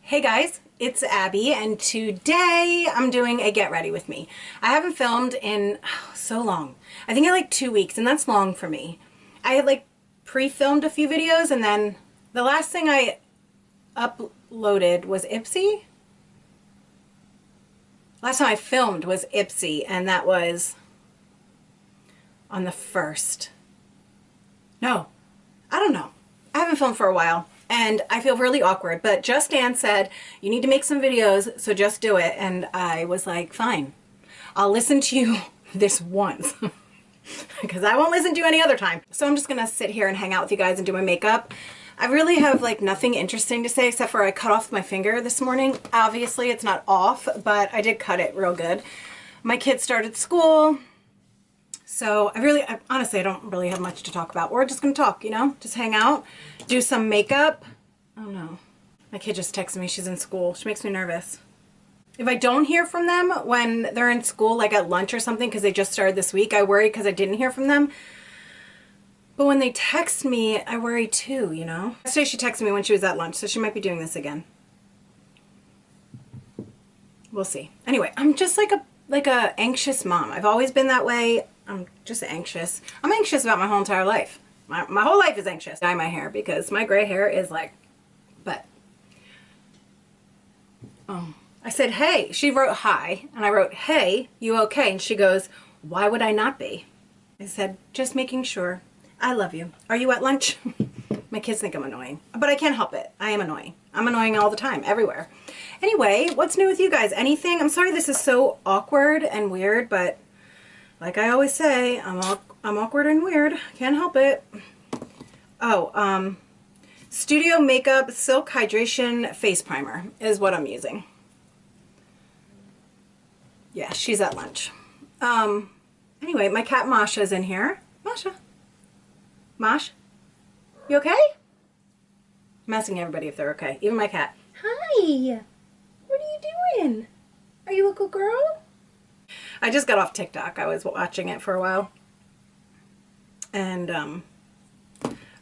Hey guys, it's Abby, and today I'm doing a get ready with me. I haven't filmed in so long. I think like 2 weeks, and that's long for me. I had like pre-filmed a few videos, and then the last thing I uploaded was Ipsy. Last time I filmed was Ipsy, and that was on the 1st. No, I don't know. I haven't filmed for a while. And I feel really awkward, but Just Dance said, you need to make some videos, so just do it. And I was like, fine, I'll listen to you this once because I won't listen to you any other time. So I'm just gonna sit here and hang out with you guys and do my makeup. I really have like nothing interesting to say except for I cut off my finger this morning. Obviously it's not off, but I did cut it real good. My kids started school. So honestly, I don't really have much to talk about. We're just gonna talk, you know, just hang out, do some makeup. Oh no, my kid just texted me, she's in school. She makes me nervous. If I don't hear from them when they're in school, like at lunch or something, because they just started this week, I worry because I didn't hear from them. But when they text me, I worry too, you know? Yesterday she texted me when she was at lunch, so she might be doing this again. We'll see. Anyway, I'm just like a anxious mom. I've always been that way. I'm just anxious. I'm anxious about my whole entire life. My whole life is anxious. Dye my hair because my gray hair is like, but. I said, hey. She wrote hi, and I wrote, hey, you okay? And she goes, why would I not be? I said, just making sure. I love you. Are you at lunch? My kids think I'm annoying, but I can't help it. I am annoying. I'm annoying all the time, everywhere. Anyway, what's new with you guys? Anything? I'm sorry this is so awkward and weird, but like I always say, I'm awkward and weird. Can't help it. Oh, Studio Makeup Silk Hydration Face Primer is what I'm using. Yeah, she's at lunch. Anyway, my cat Masha's in here. Masha. Mash? You okay? I'm asking everybody if they're okay. Even my cat. Hi. What are you doing? Are you a good girl? I just got off TikTok. I was watching it for a while. And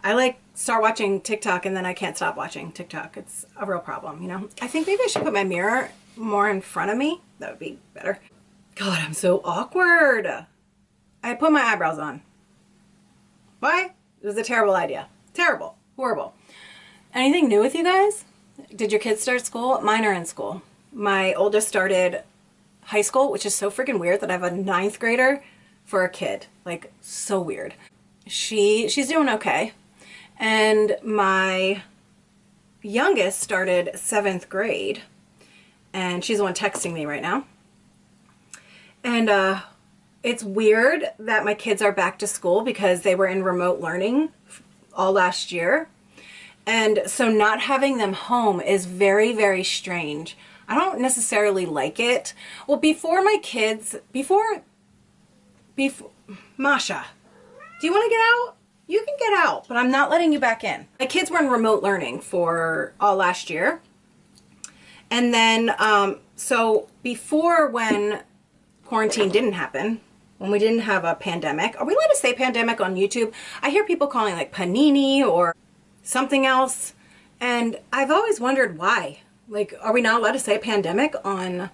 I like start watching TikTok and then I can't stop watching TikTok. It's a real problem, you know? I think maybe I should put my mirror more in front of me. That would be better. God, I'm so awkward. I put my eyebrows on. Why? It was a terrible idea. Terrible. Horrible. Anything new with you guys? Did your kids start school? Mine are in school. My oldest started high school, which is so freaking weird that I have a 9th grader for a kid. Like, so weird. She's doing okay. And my youngest started 7th grade. And she's the one texting me right now. And it's weird that my kids are back to school because they were in remote learning all last year. And so not having them home is very, very strange. I don't necessarily like it. Well, before Masha, do you want to get out? You can get out, but I'm not letting you back in. My kids were in remote learning for all last year. And then, so before when quarantine didn't happen, when we didn't have a pandemic, are we allowed to say pandemic on YouTube? I hear people calling it like panini or something else. And I've always wondered why. Like, are we not allowed to say pandemic on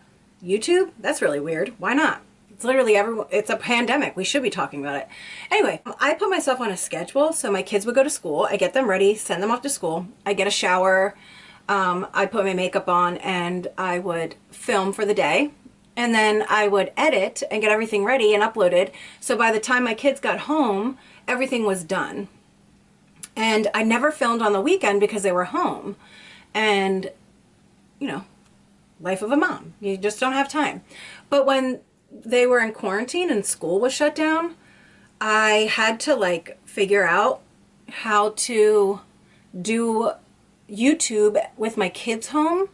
YouTube? That's really weird. Why not? It's literally it's a pandemic. We should be talking about it. Anyway, I put myself on a schedule. So my kids would go to school. I get them ready, send them off to school. I get a shower. I put my makeup on and I would film for the day. And then I would edit and get everything ready and uploaded. So by the time my kids got home, everything was done. And I never filmed on the weekend because they were home. And, you know, life of a mom. You just don't have time. But when they were in quarantine and school was shut down, I had to like figure out how to do YouTube with my kids home.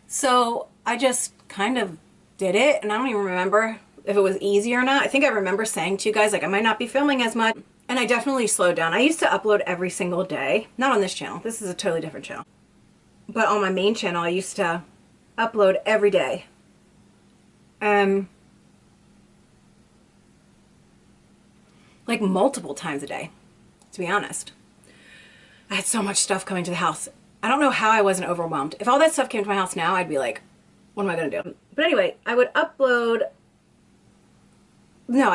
So I just kind of did it, and I don't even remember if it was easy or not. I think I remember saying to you guys, like, I might not be filming as much, and I definitely slowed down. I used to upload every single day. Not on this channel. This is a totally different channel. But on my main channel, I used to upload every day. Like multiple times a day, to be honest. I had so much stuff coming to the house. I don't know how I wasn't overwhelmed. If all that stuff came to my house now, I'd be like, what am I going to do? But anyway, I would I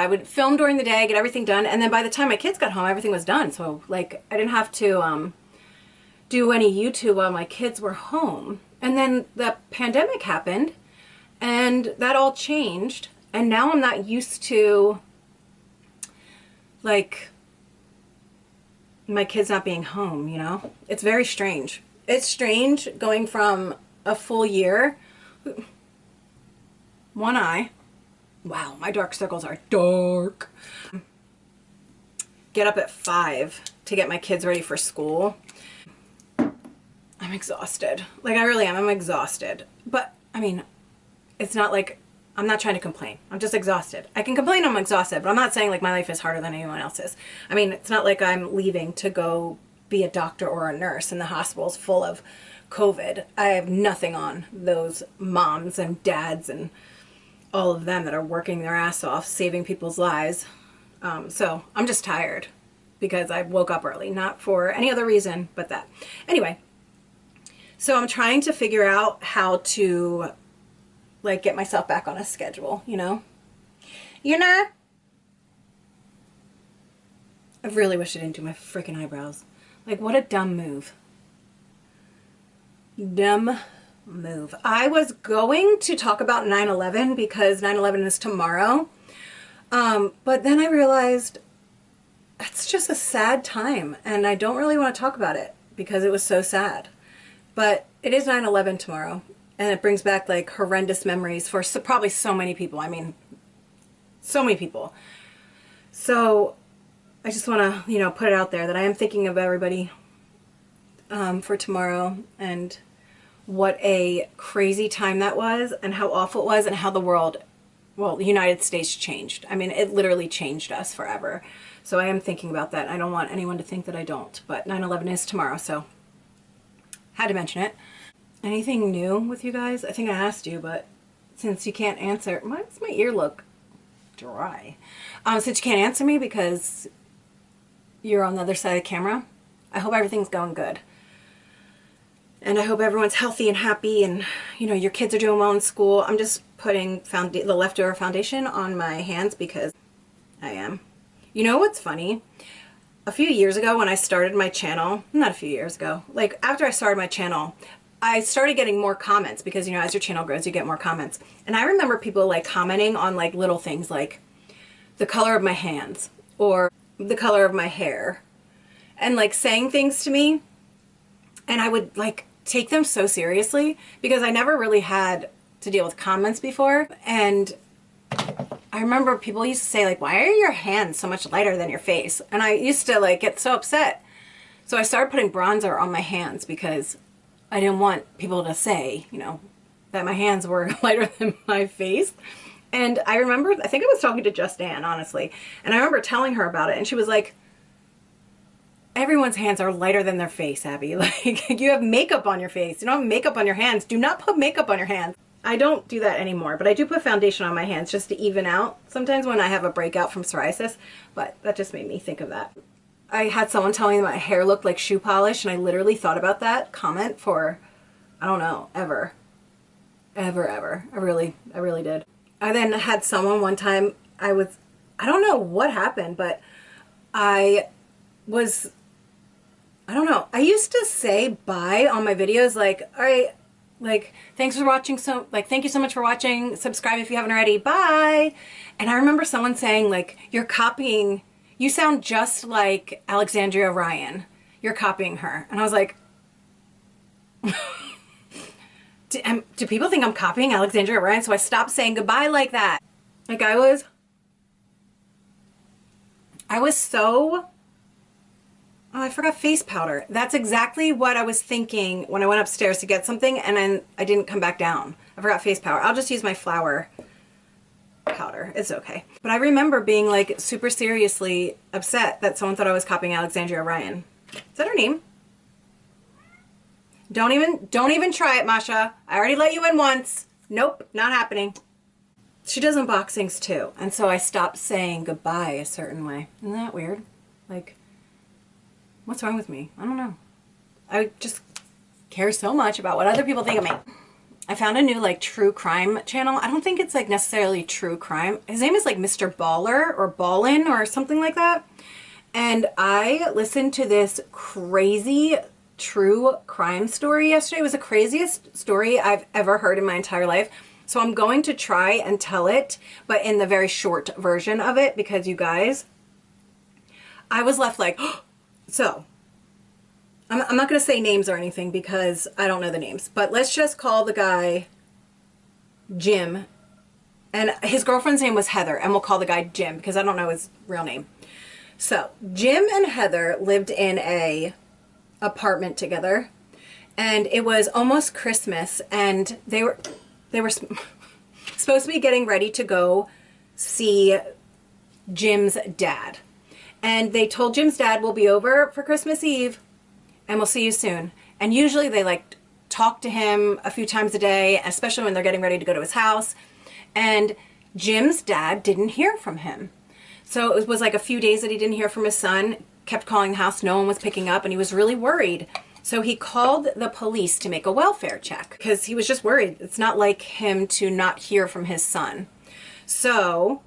would film during the day, get everything done, and then by the time my kids got home, everything was done. So like I didn't have to do any YouTube while my kids were home. And then the pandemic happened and that all changed. And now I'm not used to like my kids not being home, you know? It's very strange. It's strange going from a full year. One eye. Wow, my dark circles are dark. Get up at 5 to get my kids ready for school. I'm exhausted. Like I really am. I'm exhausted. But I mean, it's not like I'm not trying to complain. I'm just exhausted. I can complain I'm exhausted, but I'm not saying like my life is harder than anyone else's. I mean, it's not like I'm leaving to go be a doctor or a nurse and the hospital's full of COVID. I have nothing on those moms and dads and all of them that are working their ass off, saving people's lives. So I'm just tired because I woke up early, not for any other reason but that. Anyway, so I'm trying to figure out how to like get myself back on a schedule, you know? I really wish I didn't do my freaking eyebrows. Like what a dumb move. Dumb move. I was going to talk about 9/11 because 9/11 is tomorrow. But then I realized it's just a sad time and I don't really want to talk about it because it was so sad. But it is 9/11 tomorrow and it brings back like horrendous memories for probably so many people. I mean, so many people. So I just want to, you know, put it out there that I am thinking of everybody for tomorrow and what a crazy time that was and how awful it was and how the world, well, the United States changed. I mean, it literally changed us forever. So I am thinking about that. I don't want anyone to think that I don't, but 9/11 is tomorrow, so had to mention it. Anything new with you guys? I think I asked you, but since you can't answer, why does my ear look dry? Since you can't answer me because you're on the other side of the camera, I hope everything's going good. And I hope everyone's healthy and happy and, you know, your kids are doing well in school. I'm just putting the leftover foundation on my hands because I am. You know what's funny? A few years ago when I started my channel, not a few years ago, like after I started my channel, I started getting more comments because, you know, as your channel grows, you get more comments. And I remember people like commenting on like little things like the color of my hands or the color of my hair and like saying things to me. And I would like take them so seriously because I never really had to deal with comments before. And I remember people used to say like, why are your hands so much lighter than your face? And I used to like get so upset. So I started putting bronzer on my hands because I didn't want people to say, you know, that my hands were lighter than my face. And I remember, I think I was talking to Just Ann, honestly. And I remember telling her about it and she was like, everyone's hands are lighter than their face, Abby. Like, you have makeup on your face. You don't have makeup on your hands. Do not put makeup on your hands. I don't do that anymore, but I do put foundation on my hands just to even out. Sometimes when I have a breakout from psoriasis, but that just made me think of that. I had someone tell me that my hair looked like shoe polish, and I literally thought about that comment for, I don't know, ever. Ever. I really did. I then had someone one time, I don't know what happened, but I don't know. I used to say bye on my videos, like, all right, like, thanks for watching, thank you so much for watching, subscribe if you haven't already, bye. And I remember someone saying, like, you sound just like Alexandria Ryan. You're copying her. And I was like, do people think I'm copying Alexandria Ryan? So I stopped saying goodbye like that. Like I was so, oh, I forgot face powder. That's exactly what I was thinking when I went upstairs to get something and then I didn't come back down. I forgot face powder. I'll just use my flower powder. It's okay. But I remember being like super seriously upset that someone thought I was copying Alexandria Ryan. Is that her name? Don't even try it, Masha. I already let you in once. Nope, not happening. She does unboxings too. And so I stopped saying goodbye a certain way. Isn't that weird? Like, what's wrong with me? I don't know. care so much about what other people think of me. I found a new like true crime channel. I don't think it's like necessarily true crime. His name is like Mr. Baller or Ballin or something like that. And I listened to this crazy true crime story yesterday. It was the craziest story I've ever heard in my entire life. So I'm going to try and tell it, but in the very short version of it, because you guys, I was left like, so I'm not going to say names or anything because I don't know the names, but let's just call the guy Jim, and his girlfriend's name was Heather, and we'll call the guy Jim because I don't know his real name. So Jim and Heather lived in a apartment together, and it was almost Christmas, and they were supposed to be getting ready to go see Jim's dad. And they told Jim's dad, we'll be over for Christmas Eve and we'll see you soon. And usually they like talk to him a few times a day, especially when they're getting ready to go to his house. And Jim's dad didn't hear from him. So it was like a few days that he didn't hear from his son, kept calling the house, no one was picking up, and he was really worried. So he called the police to make a welfare check because he was just worried. It's not like him to not hear from his son. So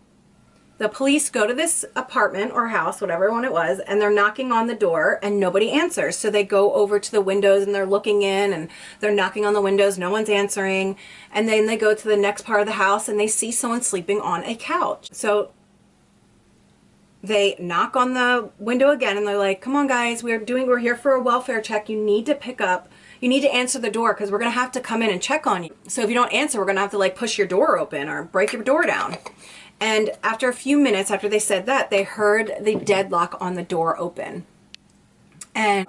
the police go to this apartment or house, whatever one it was, and they're knocking on the door and nobody answers. So they go over to the windows and they're looking in and they're knocking on the windows. No one's answering. And then they go to the next part of the house and they see someone sleeping on a couch. So they knock on the window again and they're like, come on guys, we're here for a welfare check. You need to answer the door because we're going to have to come in and check on you. So if you don't answer, we're going to have to like push your door open or break your door down. And after a few minutes after they said that, they heard the deadlock on the door open. And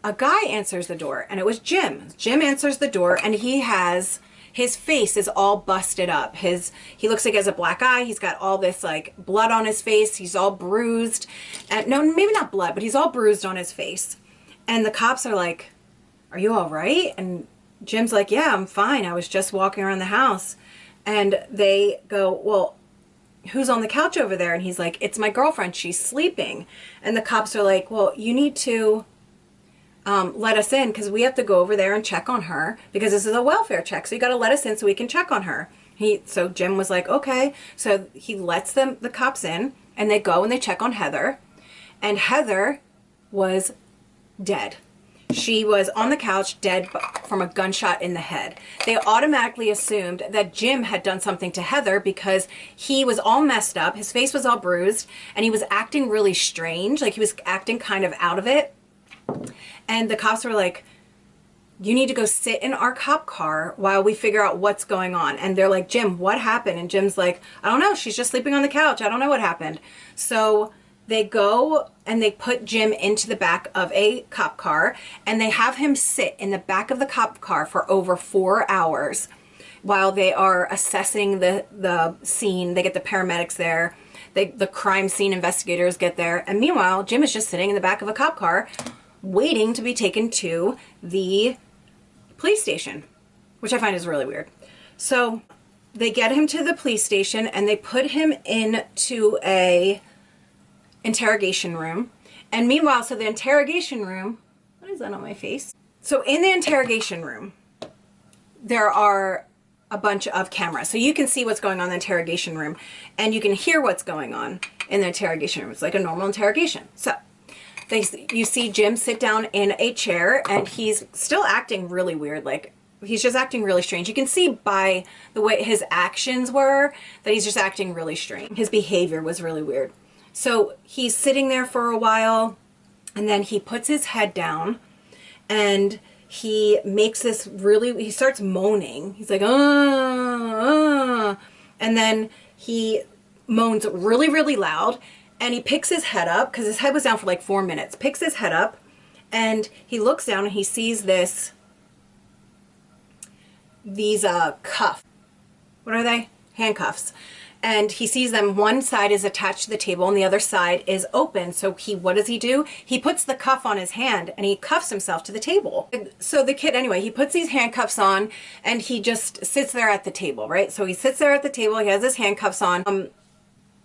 a guy answers the door, and it was Jim. Jim answers the door, and his face is all busted up. He looks like he has a black eye. He's got all this like blood on his face. He's all bruised. And no, maybe not blood, but he's all bruised on his face. And the cops are like, are you all right? And Jim's like, yeah, I'm fine. I was just walking around the house. And they go, well, who's on the couch over there? And he's like, it's my girlfriend. She's sleeping. And the cops are like, well, you need to let us in because we have to go over there and check on her because this is a welfare check. So you got to let us in so we can check on her. So Jim was like, okay. So he lets the cops in, and they go and they check on Heather. And Heather was dead. She was on the couch, dead from a gunshot in the head. They automatically assumed that Jim had done something to Heather because he was all messed up. His face was all bruised, and he was acting really strange. Like he was acting kind of out of it. And the cops were like, you need to go sit in our cop car while we figure out what's going on. And they're like, Jim, what happened? And Jim's like, I don't know. She's just sleeping on the couch. I don't know what happened. So they go and they put Jim into the back of a cop car, and they have him sit in the back of the cop car for over 4 hours while they are assessing the scene. They get the paramedics there. The crime scene investigators get there. And meanwhile, Jim is just sitting in the back of a cop car waiting to be taken to the police station, which I find is really weird. So they get him to the police station and they put him into a interrogation room. And meanwhile, so the interrogation room, what is that on my face? So in the interrogation room, there are a bunch of cameras. So you can see what's going on in the interrogation room, and you can hear what's going on in the interrogation room. It's like a normal interrogation. So you see Jim sit down in a chair, and he's still acting really weird. Like he's just acting really strange. You can see by the way his actions were that he's just acting really strange. His behavior was really weird. So he's sitting there for a while, and then he puts his head down, and he makes this really, he starts moaning. He's like, and then he moans really, really loud, and he picks his head up, because his head was down for like 4 minutes, picks his head up, and he looks down and he sees these cuffs. What are they? Handcuffs. And he sees them. One side is attached to the table and the other side is open. So what does he do? He puts the cuff on his hand and he cuffs himself to the table. So the kid, anyway, he puts these handcuffs on and he just sits there at the table, right? So he sits there at the table. He has his handcuffs on.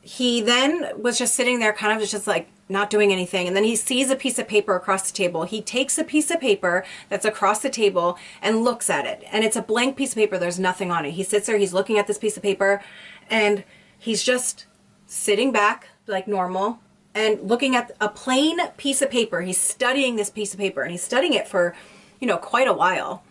he then was just sitting there kind of just like not doing anything. And then he sees a piece of paper across the table. He takes a piece of paper that's across the table and looks at it. And it's a blank piece of paper. There's nothing on it. He sits there, he's looking at this piece of paper, and he's just sitting back like normal and looking at a plain piece of paper. He's studying this piece of paper, and he's studying it for, you know, quite a while.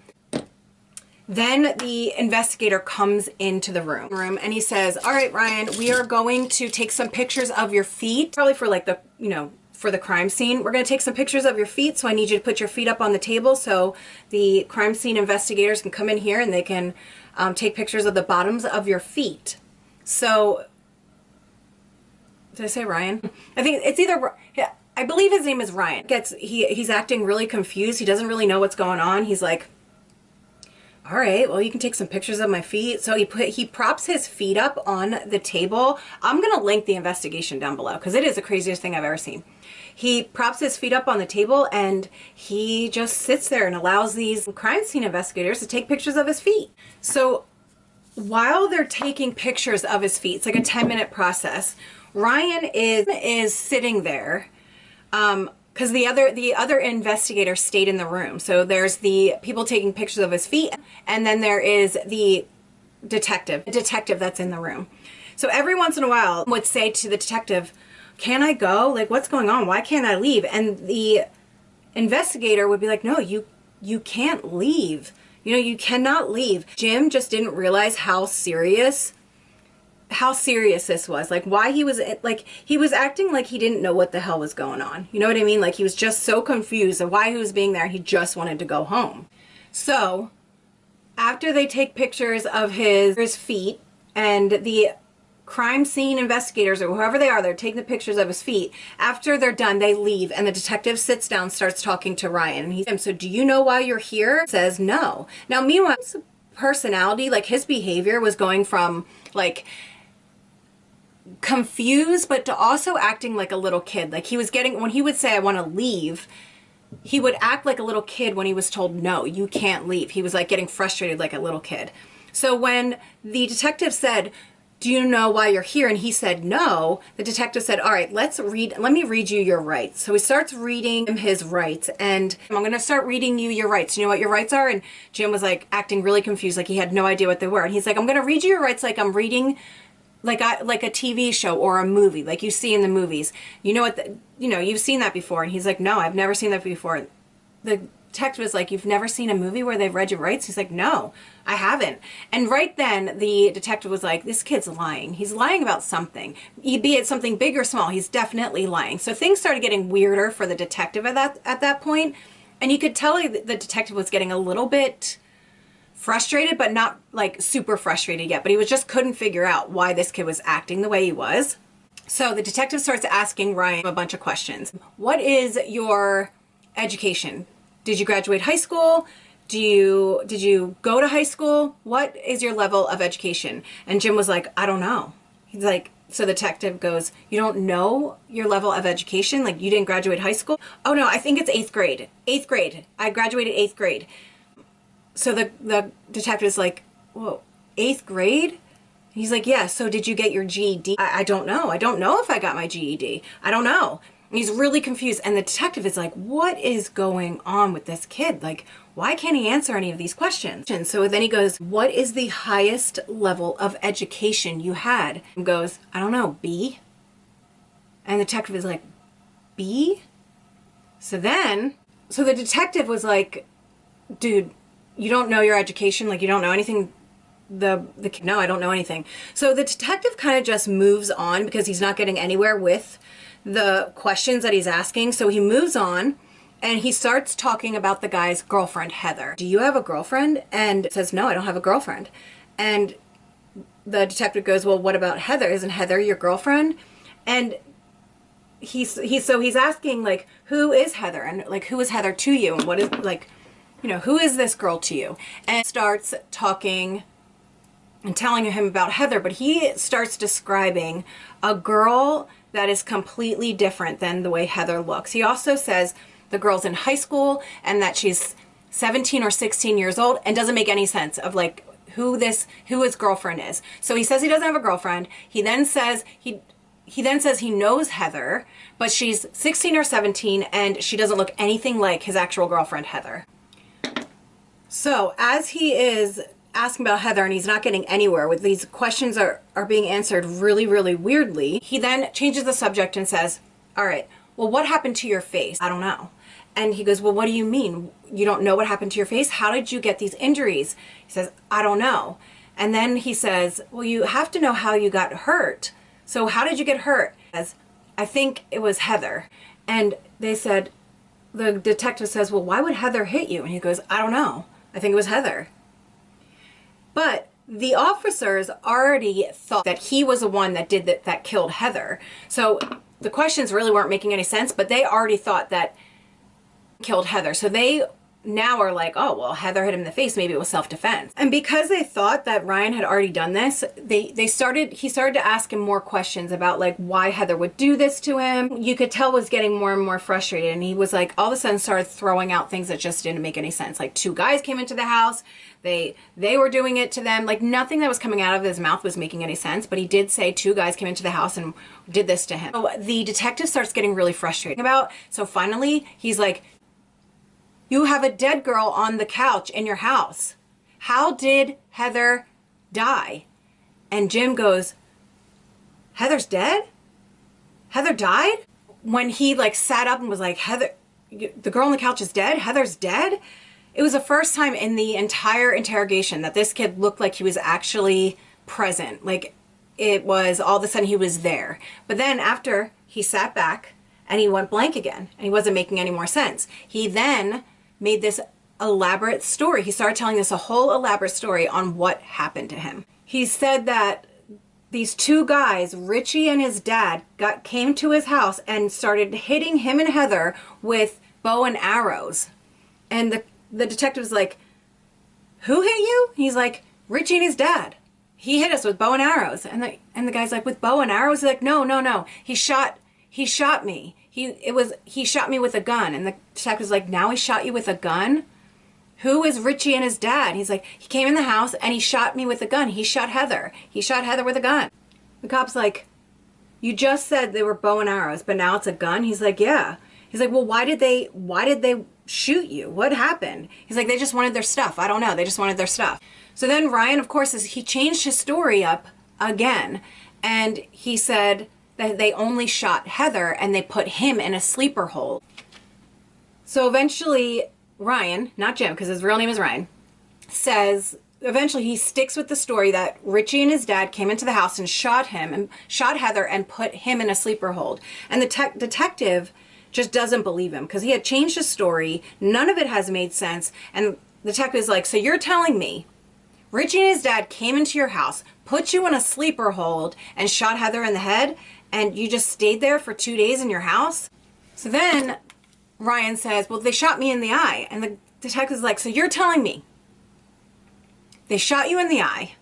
Then the investigator comes into the room and he says, all right, Ryan, we are going to take some pictures of your feet, probably for like the, you know, for the crime scene. We're going to take some pictures of your feet. So I need you to put your feet up on the table so the crime scene investigators can come in here and they can take pictures of the bottoms of your feet. So, did I say Ryan? I think it's either, yeah, I believe his name is Ryan. He's acting really confused. He doesn't really know what's going on. He's like, all right, well, you can take some pictures of my feet. So he props his feet up on the table. I'm going to link the investigation down below because it is the craziest thing I've ever seen. He props his feet up on the table and he just sits there and allows these crime scene investigators to take pictures of his feet. So while they're taking pictures of his feet, it's like a 10-minute process, Ryan is sitting there because the other investigator stayed in the room. So there's the people taking pictures of his feet, and then there is the detective that's in the room. So every once in a while would say to the detective, can I go? Like, what's going on? Why can't I leave? And the investigator would be like, no, you can't leave. You know, you cannot leave. Jim just didn't realize how serious this was. Like, why he was acting like he didn't know what the hell was going on. You know what I mean? Like, he was just so confused of why he was being there. He just wanted to go home. So after they take pictures of his feet, and the crime scene investigators or whoever they are, they're taking the pictures of his feet. After they're done, they leave, and the detective sits down, starts talking to Ryan. And he's, so do you know why you're here? Says no. Now, meanwhile, his personality, like his behavior was going from like confused, but to also acting like a little kid. Like he was getting, when he would say, I want to leave, he would act like a little kid when he was told, no, you can't leave. He was like getting frustrated like a little kid. So when the detective said, do you know why you're here? And he said no, the detective said, all right, let me read you your rights. So he starts reading him his rights, and I'm going to start reading you your rights. You know what your rights are? And Jim was like acting really confused, like he had no idea what they were. And he's like, I'm going to read you your rights like I'm reading like a TV show or a movie, like you see in the movies. You know what, you've seen that before. And he's like, no, I've never seen that before. The detective was like, you've never seen a movie where they've read your rights? He's like, no, I haven't. And right then the detective was like, this kid's lying. He's lying about something. Be it something big or small, he's definitely lying. So things started getting weirder for the detective at that point. And you could tell the detective was getting a little bit frustrated, but not like super frustrated yet. But he just couldn't figure out why this kid was acting the way he was. So the detective starts asking Ryan a bunch of questions. What is your education? Did you graduate high school? Did you go to high school? What is your level of education? And Jim was like, I don't know. He's like, so the detective goes, you don't know your level of education? Like, you didn't graduate high school? Oh no, I think it's 8th grade. 8th grade. I graduated 8th grade. So the detective is like, whoa, 8th grade? He's like, yeah, so did you get your GED? I don't know. I don't know if I got my GED. I don't know. He's really confused, and the detective is like, what is going on with this kid? Like, why can't he answer any of these questions? And so then he goes, what is the highest level of education you had? And goes, I don't know, B? And the detective is like, B? So the detective was like, dude, you don't know your education? Like, you don't know anything? No, I don't know anything. So the detective kind of just moves on because he's not getting anywhere with the questions that he's asking. So he moves on and he starts talking about the guy's girlfriend, Heather. Do you have a girlfriend? And says, no, I don't have a girlfriend. And the detective goes, well, what about Heather? Isn't Heather your girlfriend? And he's asking, like, who is Heather? And like, who is Heather to you? And what is, like, who is this girl to you? And starts talking and telling him about Heather, but he starts describing a girl that is completely different than the way Heather looks. He also says the girl's in high school and that she's 17 or 16 years old, and doesn't make any sense of like who his girlfriend is. So he says he doesn't have a girlfriend. He then says he then says he knows Heather, but she's 16 or 17 and she doesn't look anything like his actual girlfriend, Heather. So as he is asking about Heather and he's not getting anywhere with these questions are being answered really, really weirdly, he then changes the subject and says, all right, well, what happened to your face? I don't know. And he goes, well, what do you mean? You don't know what happened to your face? How did you get these injuries? He says, I don't know. And then he says, well, you have to know how you got hurt. So how did you get hurt? He says, I think it was Heather. And they said, the detective says, well, why would Heather hit you? And he goes, I don't know. I think it was Heather. But the officers already thought that he was the one that did that killed Heather. So the questions really weren't making any sense, but they already thought that killed Heather. So they now are like, oh, well, Heather hit him in the face. Maybe it was self-defense. And because they thought that Ryan had already done this, he started to ask him more questions about like why Heather would do this to him. You could tell was getting more and more frustrated. And he was like, all of a sudden started throwing out things that just didn't make any sense. Like 2 guys came into the house. They were doing it to them. Like nothing that was coming out of his mouth was making any sense. But he did say 2 guys came into the house and did this to him. So the detective starts getting really frustrated so finally he's like, you have a dead girl on the couch in your house. How did Heather die? And Jim goes, Heather's dead? Heather died? When he like sat up and was like, Heather, the girl on the couch is dead? Heather's dead? It was the first time in the entire interrogation that this kid looked like he was actually present. Like it was all of a sudden he was there. But then after he sat back and he went blank again and he wasn't making any more sense. He then made this elaborate story. He started telling us a whole elaborate story on what happened to him. He said that these 2 guys, Richie and his dad, came to his house and started hitting him and Heather with bow and arrows. And the detective was like, who hit you? He's like, Richie and his dad. He hit us with bow and arrows. And the guy's like, with bow and arrows? He's like, no. He shot me. He shot me with a gun. And the detective's like, now he shot you with a gun? Who is Richie and his dad? He's like, he came in the house and he shot me with a gun. He shot Heather. He shot Heather with a gun. The cop's like, you just said they were bow and arrows, but now it's a gun? He's like, yeah. He's like, well, why did they shoot you? What happened? He's like, they just wanted their stuff. I don't know. They just wanted their stuff. So then Ryan, of course, he changed his story up again. And he said that they only shot Heather and they put him in a sleeper hold. So eventually Ryan, not Jim, because his real name is Ryan, says eventually he sticks with the story that Richie and his dad came into the house and shot Heather and put him in a sleeper hold. And the detective just doesn't believe him because he had changed his story. None of it has made sense. And the detective is like, so you're telling me Richie and his dad came into your house, put you in a sleeper hold and shot Heather in the head, and you just stayed there for 2 days in your house? So then Ryan says, well, they shot me in the eye. And the detective's like, so you're telling me they shot you in the eye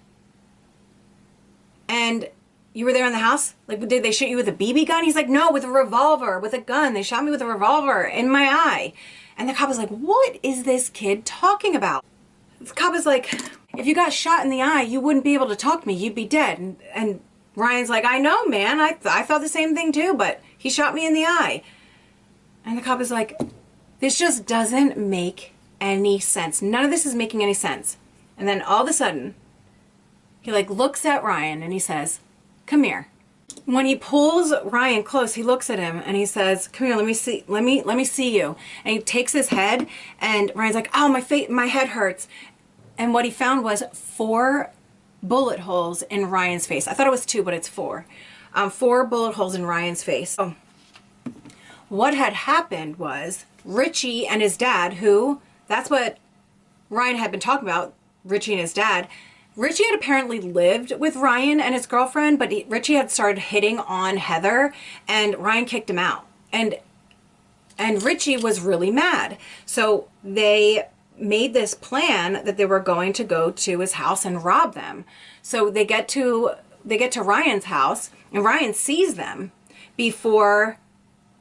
and you were there in the house? Like, did they shoot you with a BB gun? He's like, no, with a revolver, with a gun. They shot me with a revolver in my eye. And the cop is like, what is this kid talking about? The cop is like, if you got shot in the eye, you wouldn't be able to talk to me. You'd be dead. And Ryan's like, I know, man. I thought the same thing too, but he shot me in the eye. And the cop is like, this just doesn't make any sense. None of this is making any sense. And then all of a sudden, he like looks at Ryan and he says, come here. When he pulls Ryan close, he looks at him and he says, come here, let me see you. And he takes his head and Ryan's like, oh, my head hurts. And what he found was 4 bullet holes in Ryan's face. I thought it was 2, but it's 4. 4 bullet holes in Ryan's face. So what had happened was Richie and his dad, that's what Ryan had been talking about, Richie and his dad. Richie had apparently lived with Ryan and his girlfriend, but Richie had started hitting on Heather and Ryan kicked him out. And Richie was really mad. So they made this plan that they were going to go to his house and rob them. So they get to Ryan's house and Ryan sees them before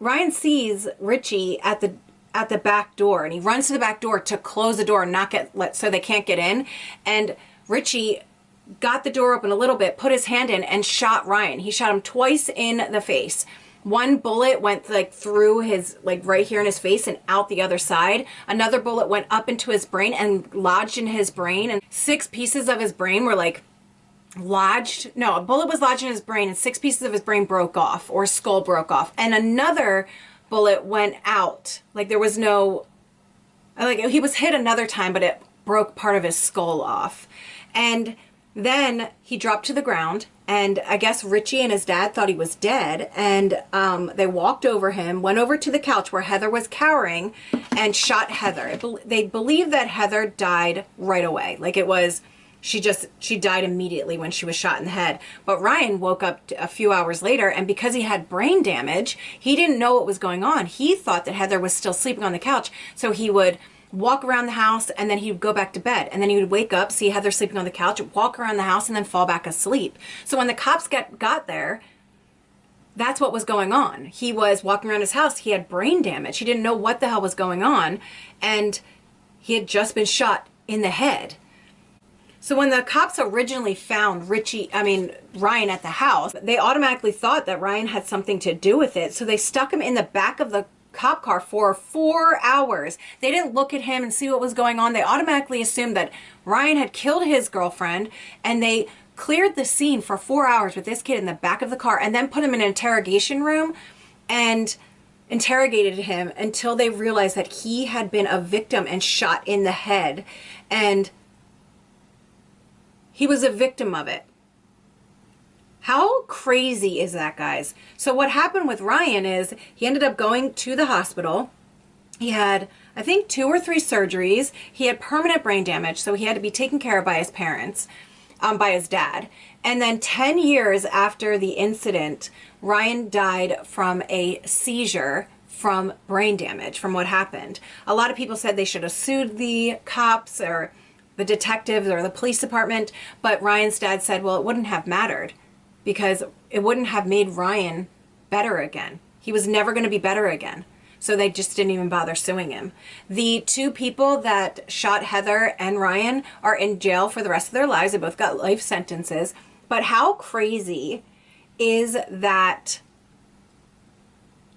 Ryan sees Richie at the back door, and he runs to the back door to close the door and so they can't get in. And Richie got the door open a little bit, put his hand in, and shot Ryan. He shot him twice in the face. One bullet went like through his, like right here in his face and out the other side. Another bullet went up into his brain and lodged in his brain, and 6 pieces of his brain were like lodged. No, a bullet was lodged in his brain and 6 pieces of his brain broke off, or his skull broke off. And another bullet went out. Like there was no, like he was hit another time, but it broke part of his skull off. And then he dropped to the ground, and I guess Richie and his dad thought he was dead, and they walked over him, went over to the couch where Heather was cowering, and shot Heather. They believe that Heather died right away. Like it was, she died immediately when she was shot in the head. But Ryan woke up a few hours later, and because he had brain damage, he didn't know what was going on. He thought that Heather was still sleeping on the couch, so he would walk around the house, and then he would go back to bed, and then he would wake up, see Heather sleeping on the couch, walk around the house, and then fall back asleep. So when the cops got there, that's what was going on. He was walking around his house. He had brain damage. He didn't know what the hell was going on, and he had just been shot in the head. So when the cops originally found Ryan at the house, they automatically thought that Ryan had something to do with it. So they stuck him in the back of the cop car for 4 hours. They didn't look at him and see what was going on. They automatically assumed that Ryan had killed his girlfriend, and they cleared the scene for 4 hours with this kid in the back of the car, and then put him in an interrogation room and interrogated him until they realized that he had been a victim and shot in the head, and he was a victim of it. How crazy is that, guys? So what happened with Ryan is he ended up going to the hospital. He had, I think, 2 or 3 surgeries. He had permanent brain damage, so he had to be taken care of by his parents, by his dad. And then 10 years after the incident, Ryan died from a seizure from brain damage, from what happened. A lot of people said they should have sued the cops or the detectives or the police department, but Ryan's dad said, well, it wouldn't have mattered, because it wouldn't have made Ryan better again. He was never going to be better again. So they just didn't even bother suing him. The 2 people that shot Heather and Ryan are in jail for the rest of their lives. They both got life sentences. But how crazy is that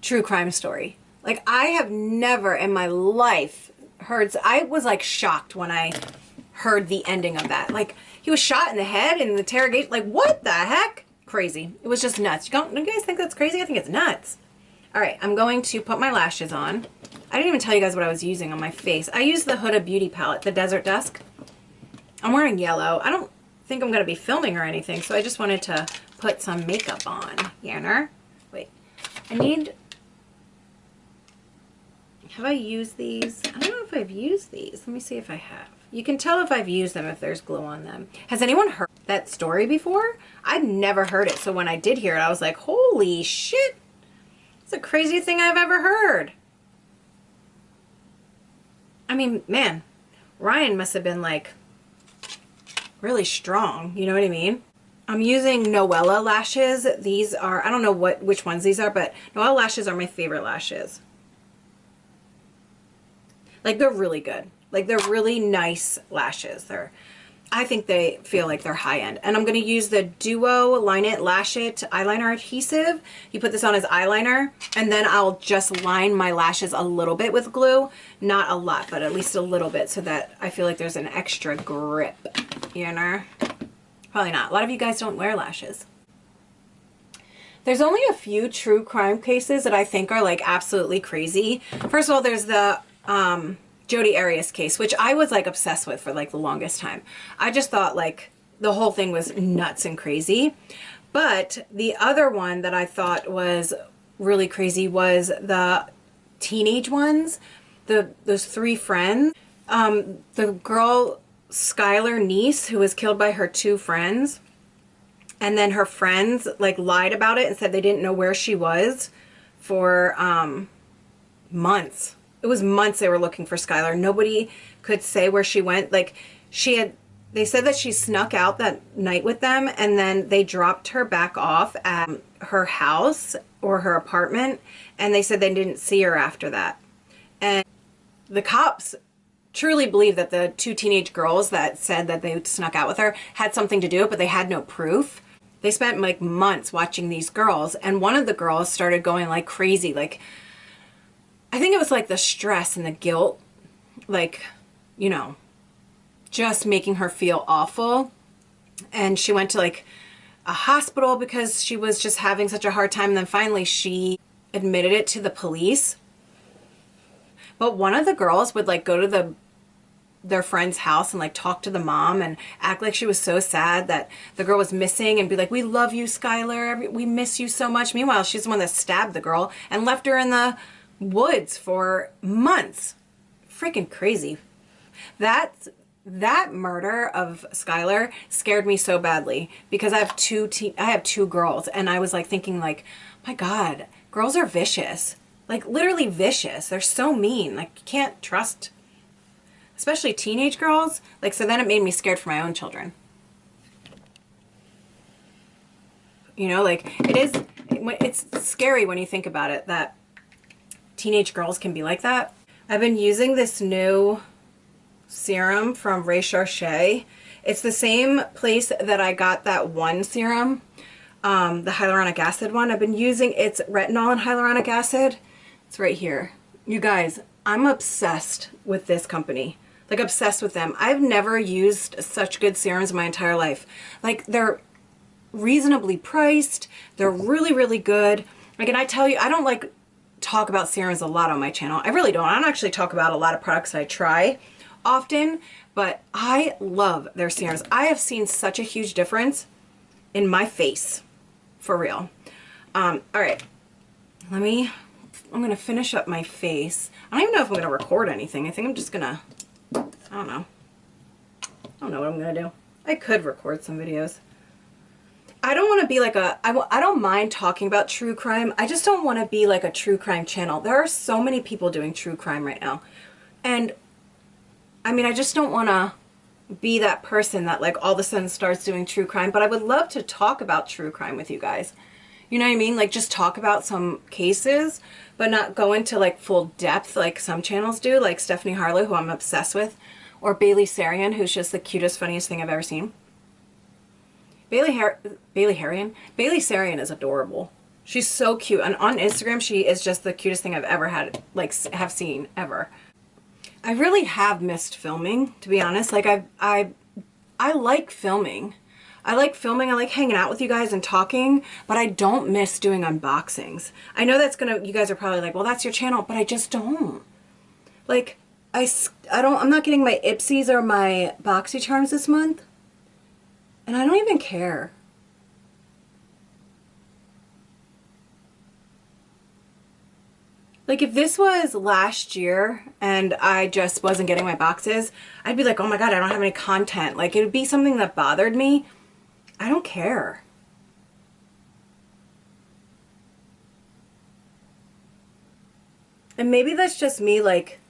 true crime story? Like, I have never in my life heard, I was like shocked when I heard the ending of that. Like, he was shot in the head in the interrogation. Like, what the heck? Crazy. It was just nuts. Don't you guys think that's crazy? I think it's nuts. All right, I'm going to put my lashes on. I didn't even tell you guys what I was using on my face. I used the Huda Beauty palette, the Desert Dusk. I'm wearing yellow. I don't think I'm going to be filming or anything, so I just wanted to put some makeup on. Here. Wait. I need... Have I used these? I don't know if I've used these. Let me see if I have. You can tell if I've used them if there's glue on them. Has anyone heard that story before? I've never heard it, so when I did hear it, I was like, holy shit. It's the craziest thing I've ever heard. I mean, man, Ryan must have been like really strong, you know what I mean? I'm using Noella lashes. These are, I don't know which ones these are, but Noella lashes are my favorite lashes. Like, they're really good. Like, they're really nice lashes. I think they feel like they're high-end. And I'm going to use the Duo Line It Lash It eyeliner adhesive. You put this on as eyeliner, and then I'll just line my lashes a little bit with glue. Not a lot, but at least a little bit, so that I feel like there's an extra grip, you know? Probably not. A lot of you guys don't wear lashes. There's only a few true crime cases that I think are like absolutely crazy. First of all, there's the Jodi Arias case, which I was like obsessed with for like the longest time. I just thought like the whole thing was nuts and crazy. But the other one that I thought was really crazy was the teenage ones, those 3 friends. The girl Skylar Neese, who was killed by her 2 friends, and then her friends like lied about it and said they didn't know where she was for months. It was months they were looking for Skylar. Nobody could say where she went. Like, they said that she snuck out that night with them, and then they dropped her back off at her house or her apartment, and they said they didn't see her after that. And the cops truly believe that the two teenage girls that said that they snuck out with her had something to do it, but they had no proof. They spent like months watching these girls, and one of the girls started going like crazy. Like, I think it was like the stress and the guilt, like, you know, just making her feel awful. And she went to like a hospital because she was just having such a hard time. And then finally she admitted it to the police. But one of the girls would like go to their friend's house and like talk to the mom and act like she was so sad that the girl was missing and be like, we love you, Skylar. We miss you so much. Meanwhile, she's the one that stabbed the girl and left her in the woods for months. Freaking crazy. That murder of Skylar scared me so badly because I have two girls, and I was like thinking like, my God, girls are vicious. Like literally vicious. They're so mean. Like you can't trust, especially teenage girls. Like, so then it made me scared for my own children. You know, like it's scary when you think about it that teenage girls can be like that. I've been using this new serum from Ray Charché. It's the same place that I got that one serum, the hyaluronic acid one. I've been using its retinol and hyaluronic acid. It's right here. You guys, I'm obsessed with this company. Like obsessed with them. I've never used such good serums in my entire life. Like they're reasonably priced. They're really, really good. Like, and I tell you, I don't like talk about serums a lot on my channel. I really don't. I don't actually talk about a lot of products I try often, but I love their serums. I have seen such a huge difference in my face, for real. All right, I'm gonna finish up my face. I don't even know if I'm gonna record anything. I think I'm just gonna, I don't know what I'm gonna do. I could record some videos. I don't want to be like I don't mind talking about true crime. I just don't want to be like a true crime channel. There are so many people doing true crime right now. And I mean, I just don't want to be that person that like all of a sudden starts doing true crime, but I would love to talk about true crime with you guys. You know what I mean? Like just talk about some cases, but not go into like full depth like some channels do, like Stephanie Harlow, who I'm obsessed with, or Bailey Sarian, who's just the cutest, funniest thing I've ever seen. Bailey Sarian is adorable. She's so cute. And on Instagram, she is just the cutest thing I've ever had, like have seen ever. I really have missed filming, to be honest. Like I like filming. I like filming. I like hanging out with you guys and talking, but I don't miss doing unboxings. I know that's you guys are probably like, well, that's your channel, but I just don't. Like, I'm not getting my Ipsies or my BoxyCharms this month. And I don't even care. Like if this was last year and I just wasn't getting my boxes, I'd be like, oh my God, I don't have any content. Like it would be something that bothered me. I don't care. And maybe that's just me, like,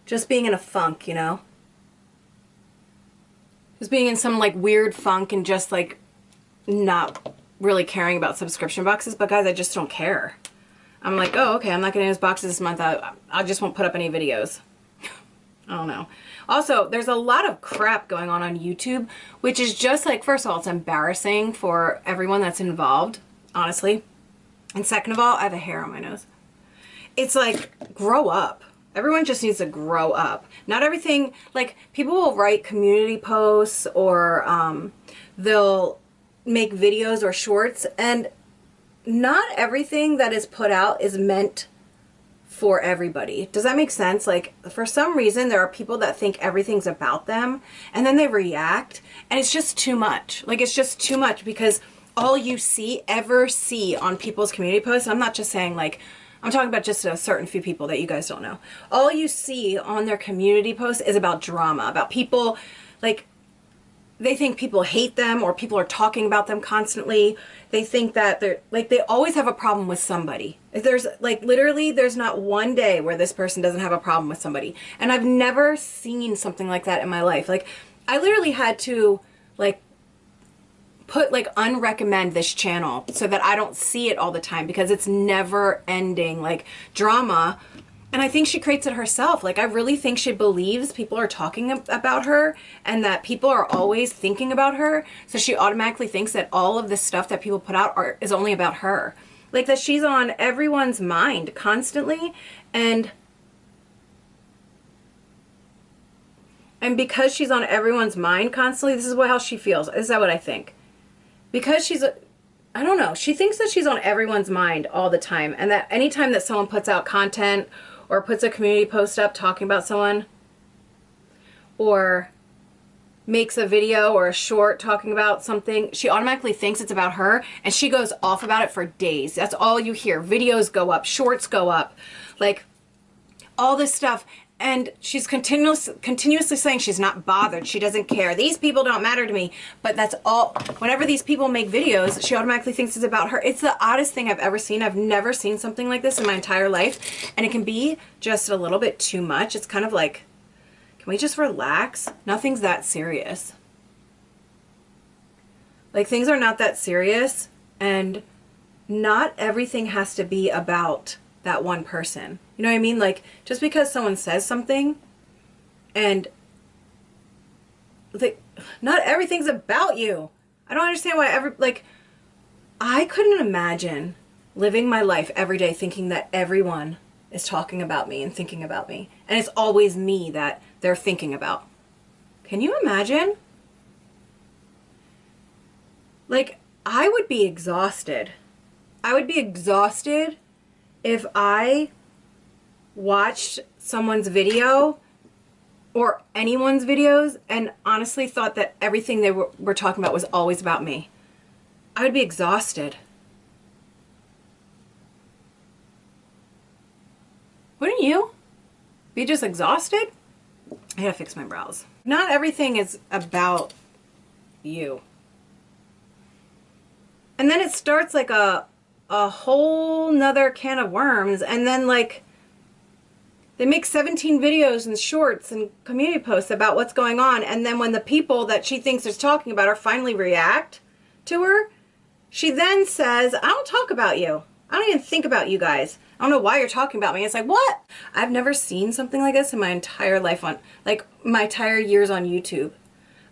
just being in a funk, you know? Just being in some like weird funk and just like not really caring about subscription boxes. But guys, I just don't care. I'm like, oh, okay, I'm not getting those boxes this month. I just won't put up any videos. I don't know. Also, there's a lot of crap going on YouTube, which is just like, first of all, it's embarrassing for everyone that's involved, honestly. And second of all, I have a hair on my nose. It's like, grow up. Everyone just needs to grow up. Not everything, like people will write community posts or they'll make videos or shorts, and not everything that is put out is meant for everybody. Does that make sense? Like for some reason there are people that think everything's about them and then they react and it's just too much. Like it's just too much because all you ever see on people's community posts, I'm not just saying like, I'm talking about just a certain few people that you guys don't know. All you see on their community posts is about drama, about people, like, they think people hate them or people are talking about them constantly. They think that they're, like, they always have a problem with somebody. There's, like, literally, there's not one day where this person doesn't have a problem with somebody. And I've never seen something like that in my life. Like, I literally had to, like, unrecommend this channel so that I don't see it all the time because it's never ending like drama. And I think she creates it herself. Like, I really think she believes people are talking about her and that people are always thinking about her. So she automatically thinks that all of this stuff that people put out is only about her. Like, that she's on everyone's mind constantly. And because she's on everyone's mind constantly, this is how she feels. Is that what I think? Because she's I don't know. She thinks that she's on everyone's mind all the time. And that anytime that someone puts out content or puts a community post up talking about someone, or makes a video or a short talking about something, she automatically thinks it's about her, and she goes off about it for days. That's all you hear. Videos go up, shorts go up, like all this stuff. And she's continuously saying she's not bothered. She doesn't care. These people don't matter to me. But that's all. Whenever these people make videos, she automatically thinks it's about her. It's the oddest thing I've ever seen. I've never seen something like this in my entire life. And it can be just a little bit too much. It's kind of like, can we just relax? Nothing's that serious. Like, things are not that serious. And not everything has to be about that one person. You know what I mean? Like, just because someone says something, and like, not everything's about you. I don't understand why I couldn't imagine living my life every day thinking that everyone is talking about me and thinking about me, and it's always me that they're thinking about. Can you imagine? Like, I would be exhausted. I would be exhausted if I watched someone's video or anyone's videos and honestly thought that everything they were talking about was always about me. I would be exhausted. Wouldn't you? Be just exhausted? I gotta fix my brows. Not everything is about you. And then it starts like a whole nother can of worms, and then like they make 17 videos and shorts and community posts about what's going on, and then when the people that she thinks is talking about her finally react to her, she then says, I don't talk about you. I don't even think about you guys. I don't know why you're talking about me. It's like, what? I've never seen something like this in my entire life, on like my entire years on YouTube.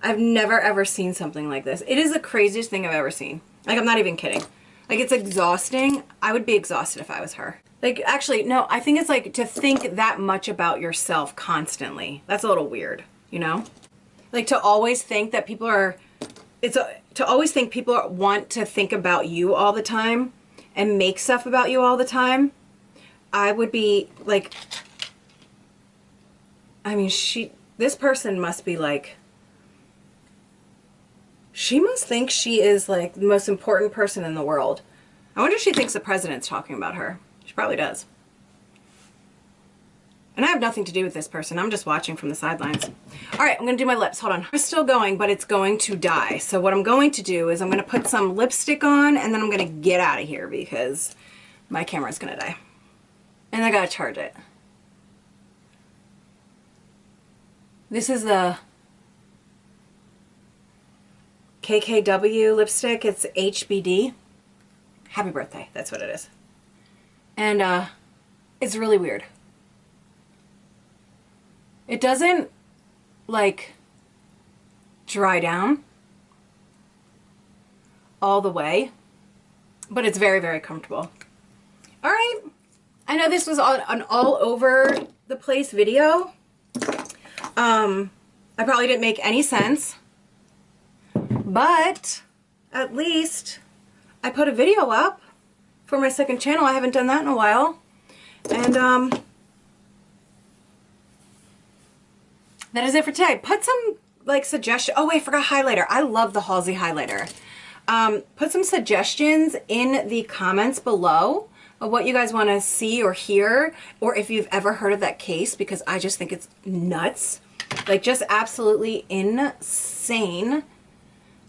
I've never ever seen something like this. It is the craziest thing I've ever seen. Like, I'm not even kidding. Like, it's exhausting. I would be exhausted if I was her. Like, actually, no, I think it's like to think that much about yourself constantly. That's a little weird, you know? Like, to always think that people are, to always think people want to think about you all the time and make stuff about you all the time. I would be like, I mean, this person must be like, she must think she is like the most important person in the world. I wonder if she thinks the president's talking about her. She probably does. And I have nothing to do with this person. I'm just watching from the sidelines. All right, I'm gonna do my lips. Hold on. It's still going, but it's going to die. So what I'm going to do is I'm gonna put some lipstick on, and then I'm gonna get out of here because my camera's gonna die. And I gotta charge it. This is the KKW lipstick. It's HBD. Happy birthday. That's what it is. And it's really weird. It doesn't like dry down all the way, but it's very, very comfortable. All right. I know this was an all over the place video. I probably didn't make any sense, but at least I put a video up for my second channel. I haven't done that in a while. And that is it for today. Put some like suggestions. Oh wait, I forgot highlighter. I love the Halsey highlighter. Put some suggestions in the comments below of what you guys want to see or hear, or if you've ever heard of that case, because I just think it's nuts. Like, just absolutely insane.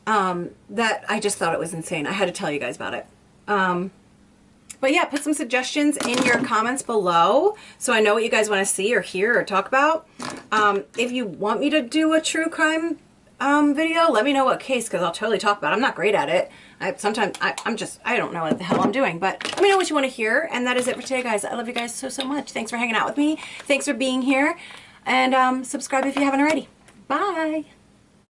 That I just thought it was insane. I had to tell you guys about it. But yeah, put some suggestions in your comments below so I know what you guys want to see or hear or talk about. If you want me to do a true crime video, let me know what case, because I'll totally talk about it. I'm not great at it. I don't know what the hell I'm doing, but let me know what you want to hear. And that is it for today, guys. I love you guys so, so much. Thanks for hanging out with me. Thanks for being here. And subscribe if you haven't already. Bye.